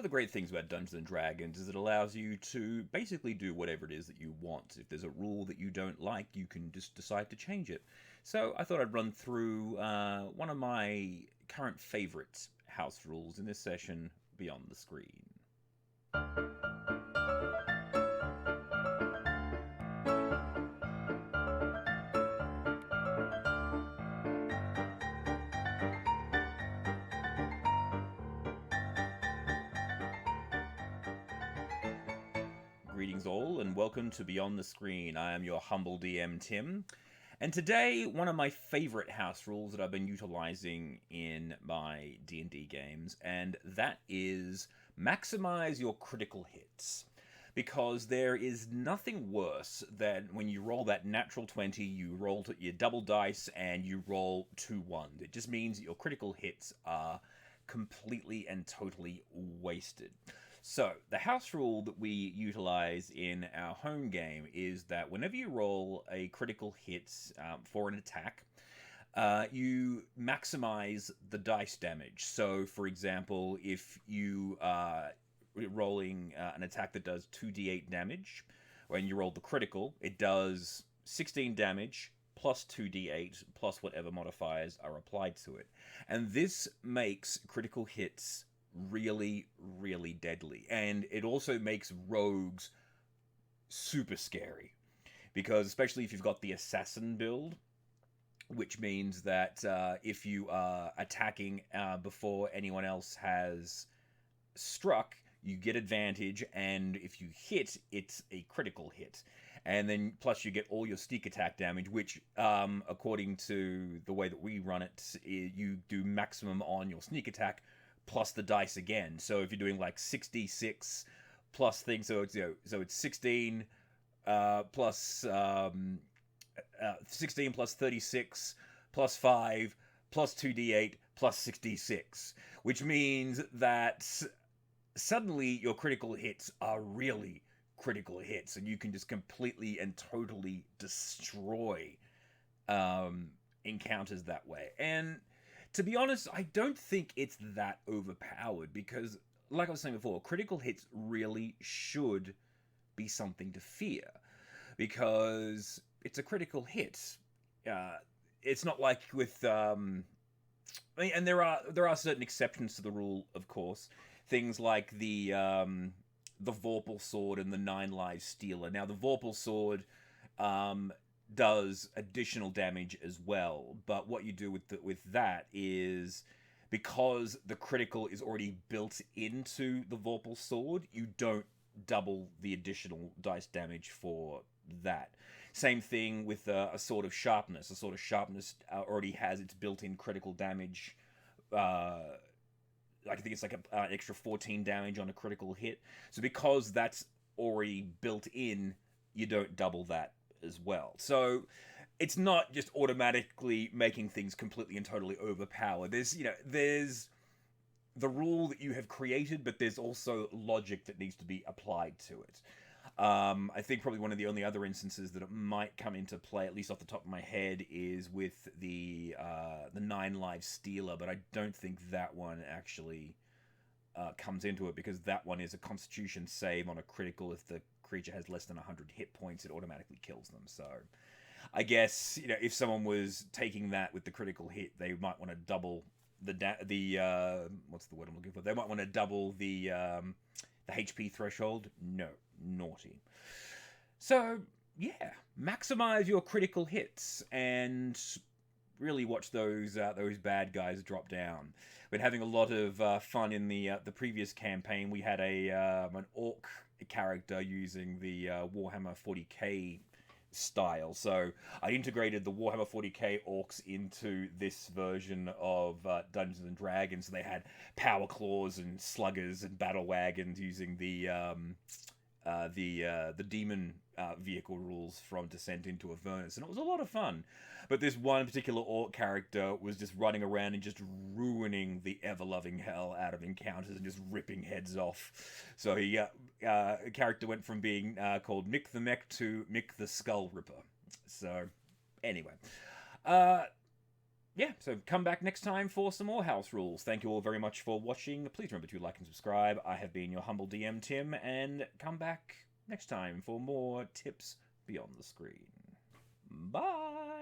of the great things about Dungeons and Dragons is it allows you to basically do whatever it is that you want. If there's a rule that you don't like, you can just decide to change it. So I thought I'd run through one of my current favorite house rules in this session, Beyond the Screen. Greetings all, and welcome to Beyond the Screen. I am your humble DM, Tim. And today, one of my favorite house rules that I've been utilizing in my D&D games, and that is maximize your critical hits. Because there is nothing worse than when you roll that natural 20, you roll your double dice, and you roll 2 1s. It just means that your critical hits are completely and totally wasted. So, the house rule that we utilize in our home game is that whenever you roll a critical hit for an attack, you maximize the dice damage. So, for example, if you are rolling an attack that does 2d8 damage, when you roll the critical, it does 16 damage plus 2d8 plus whatever modifiers are applied to it. And this makes critical hits really, really deadly. And it also makes rogues super scary. Because especially if you've got the assassin build, which means that if you are attacking before anyone else has struck, you get advantage, and if you hit, it's a critical hit. And then plus you get all your sneak attack damage, which according to the way that we run it, you do maximum on your sneak attack plus the dice again. So if you're doing like 66 plus things, so it's 16 plus 16 plus 36 plus 5 plus 2d8 plus 66, which means that suddenly your critical hits are really critical hits, and you can just completely and totally destroy encounters that way. And to be honest, I don't think it's that overpowered because, like I was saying before, critical hits really should be something to fear because it's a critical hit. It's not like with and there are certain exceptions to the rule, of course. Things like the Vorpal Sword and the 9 Lives Stealer. Now, the Vorpal Sword does additional damage as well, but what you do with that is, because the critical is already built into the Vorpal Sword, you don't double the additional dice damage for that. Same thing with a Sword of Sharpness. A Sword of Sharpness already has its built-in critical damage. I think it's like an extra 14 damage on a critical hit. So because that's already built in, you don't double that as well. So it's not just automatically making things completely and totally overpowered. There's the rule that you have created, but there's also logic that needs to be applied to it. I think probably one of the only other instances that it might come into play, at least off the top of my head, is with the 9 Lives Stealer, but I don't think that one actually comes into it, because that one is a Constitution save on a critical. If the creature has less than 100 hit points, it automatically kills them. So I guess, if someone was taking that with the critical hit, they might want to double the what's the word I'm looking for? They might want to double the HP threshold. No, naughty. So yeah, maximize your critical hits and really watch those bad guys drop down. Been having a lot of fun in the previous campaign. We had an orc character using the Warhammer 40k style. So I integrated the Warhammer 40k orcs into this version of Dungeons and Dragons. So they had power claws and sluggers and battle wagons using the demon vehicle rules from Descent into Avernus, and it was a lot of fun. But this one particular orc character was just running around and just ruining the ever-loving hell out of encounters and just ripping heads off. So a character went from being called Mick the Mech to Mick the Skull Ripper. So anyway, yeah, so come back next time for some more house rules. Thank you all very much for watching. Please remember to like and subscribe. I have been your humble DM, Tim, and come back next time for more tips beyond the screen. Bye!